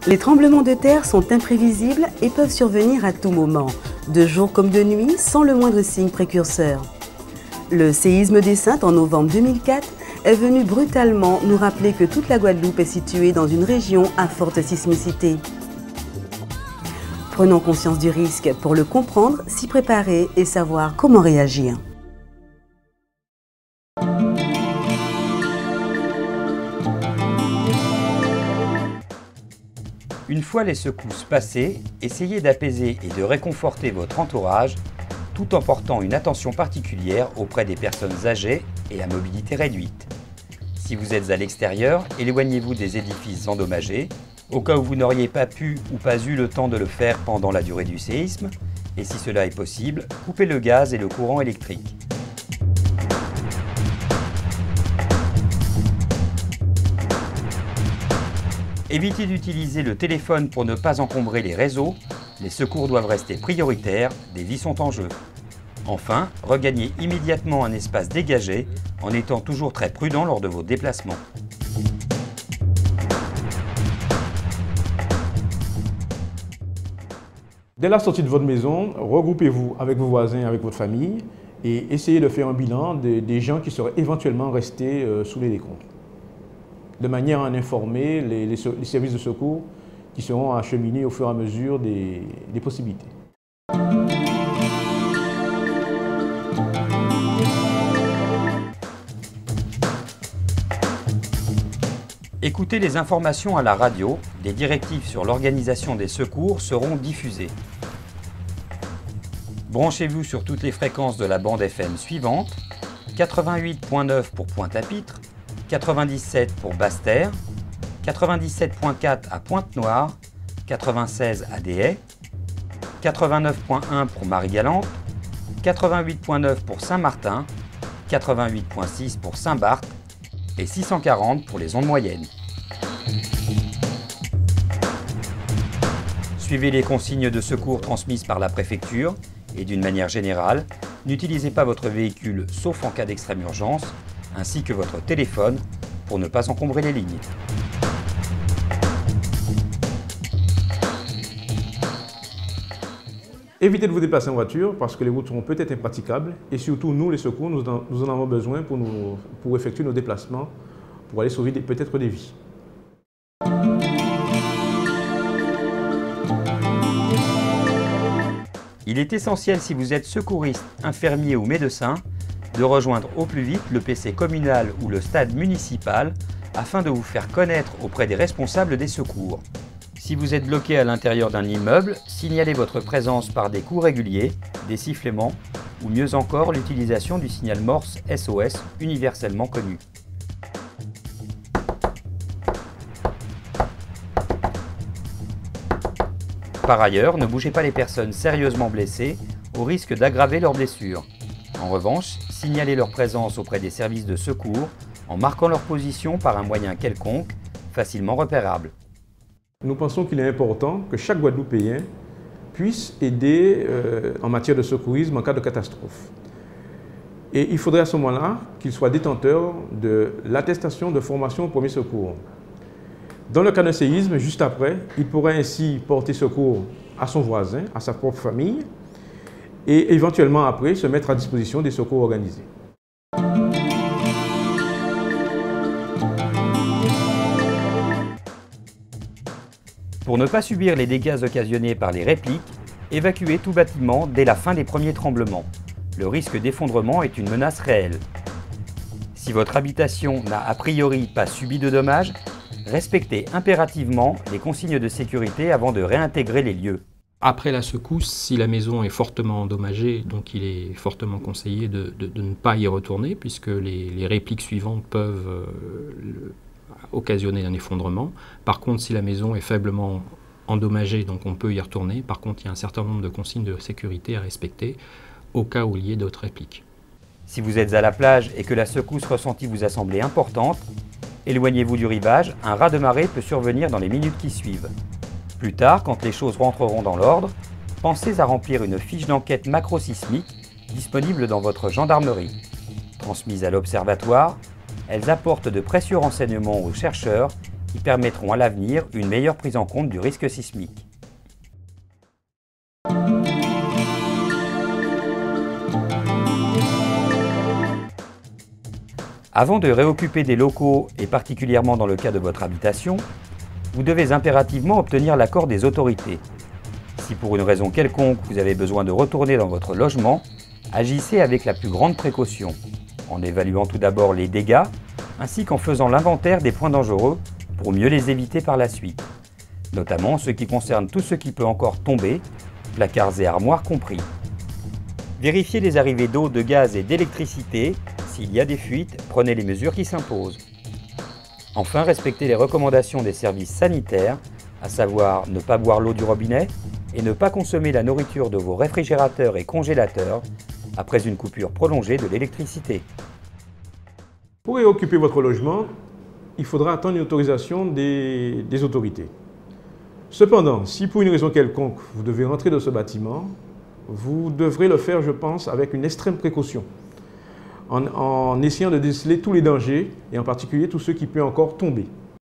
Les tremblements de terre sont imprévisibles et peuvent survenir à tout moment, de jour comme de nuit, sans le moindre signe précurseur. Le séisme des Saintes en novembre 2004 est venu brutalement nous rappeler que toute la Guadeloupe est située dans une région à forte sismicité. Prenons conscience du risque pour le comprendre, s'y préparer et savoir comment réagir. Une fois les secousses passées, essayez d'apaiser et de réconforter votre entourage tout en portant une attention particulière auprès des personnes âgées et à mobilité réduite. Si vous êtes à l'extérieur, éloignez-vous des édifices endommagés, au cas où vous n'auriez pas pu ou pas eu le temps de le faire pendant la durée du séisme, et si cela est possible, coupez le gaz et le courant électrique. Évitez d'utiliser le téléphone pour ne pas encombrer les réseaux, les secours doivent rester prioritaires, des vies sont en jeu. Enfin, regagnez immédiatement un espace dégagé en étant toujours très prudent lors de vos déplacements. Dès la sortie de votre maison, regroupez-vous avec vos voisins, avec votre famille et essayez de faire un bilan des gens qui seraient éventuellement restés sous les décombres, de manière à en informer les services de secours qui seront acheminés au fur et à mesure des possibilités. Écoutez les informations à la radio, des directives sur l'organisation des secours seront diffusées. Branchez-vous sur toutes les fréquences de la bande FM suivante, 88.9 pour Pointe-à-Pitre, 97 pour Basse-Terre, 97.4 à Pointe-Noire, 96 à Des Haies, 89.1 pour Marie-Galante, 88.9 pour Saint-Martin, 88.6 pour Saint-Barth et 640 pour les ondes moyennes. Suivez les consignes de secours transmises par la préfecture et d'une manière générale, n'utilisez pas votre véhicule sauf en cas d'extrême urgence, ainsi que votre téléphone pour ne pas encombrer les lignes. Évitez de vous déplacer en voiture parce que les routes seront peut-être impraticables et surtout nous, les secours, nous en avons besoin pour effectuer nos déplacements, pour aller sauver peut-être des vies. Il est essentiel, si vous êtes secouriste, infirmier ou médecin, de rejoindre au plus vite le PC communal ou le stade municipal afin de vous faire connaître auprès des responsables des secours. Si vous êtes bloqué à l'intérieur d'un immeuble, signalez votre présence par des coups réguliers, des sifflements ou mieux encore l'utilisation du signal Morse SOS universellement connu. Par ailleurs, ne bougez pas les personnes sérieusement blessées au risque d'aggraver leurs blessures. En revanche, signalez leur présence auprès des services de secours en marquant leur position par un moyen quelconque, facilement repérable. Nous pensons qu'il est important que chaque Guadeloupéen puisse aider en matière de secourisme en cas de catastrophe. Et il faudrait à ce moment-là qu'il soit détenteur de l'attestation de formation au premier secours. Dans le cas d'un séisme, juste après, il pourrait ainsi porter secours à son voisin, à sa propre famille, et éventuellement après se mettre à disposition des secours organisés. Pour ne pas subir les dégâts occasionnés par les répliques, évacuez tout bâtiment dès la fin des premiers tremblements. Le risque d'effondrement est une menace réelle. Si votre habitation n'a a priori pas subi de dommages, respectez impérativement les consignes de sécurité avant de réintégrer les lieux. Après la secousse, si la maison est fortement endommagée, donc il est fortement conseillé de ne pas y retourner puisque les répliques suivantes peuvent occasionner un effondrement. Par contre, si la maison est faiblement endommagée, donc on peut y retourner. Par contre, il y a un certain nombre de consignes de sécurité à respecter au cas où il y ait d'autres répliques. Si vous êtes à la plage et que la secousse ressentie vous a semblé importante, éloignez-vous du rivage, un raz de marée peut survenir dans les minutes qui suivent. Plus tard, quand les choses rentreront dans l'ordre, pensez à remplir une fiche d'enquête macrosismique disponible dans votre gendarmerie. Transmise à l'Observatoire, elles apportent de précieux renseignements aux chercheurs qui permettront à l'avenir une meilleure prise en compte du risque sismique. Avant de réoccuper des locaux, et particulièrement dans le cas de votre habitation, vous devez impérativement obtenir l'accord des autorités. Si pour une raison quelconque vous avez besoin de retourner dans votre logement, agissez avec la plus grande précaution, en évaluant tout d'abord les dégâts, ainsi qu'en faisant l'inventaire des points dangereux pour mieux les éviter par la suite, notamment ce qui concerne tout ce qui peut encore tomber, placards et armoires compris. Vérifiez les arrivées d'eau, de gaz et d'électricité. S'il y a des fuites, prenez les mesures qui s'imposent. Enfin, respectez les recommandations des services sanitaires, à savoir ne pas boire l'eau du robinet et ne pas consommer la nourriture de vos réfrigérateurs et congélateurs après une coupure prolongée de l'électricité. Pour réoccuper votre logement, il faudra attendre une autorisation des autorités. Cependant, si pour une raison quelconque vous devez rentrer dans ce bâtiment, vous devrez le faire, je pense, avec une extrême précaution, en essayant de déceler tous les dangers, et en particulier tous ceux qui peuvent encore tomber.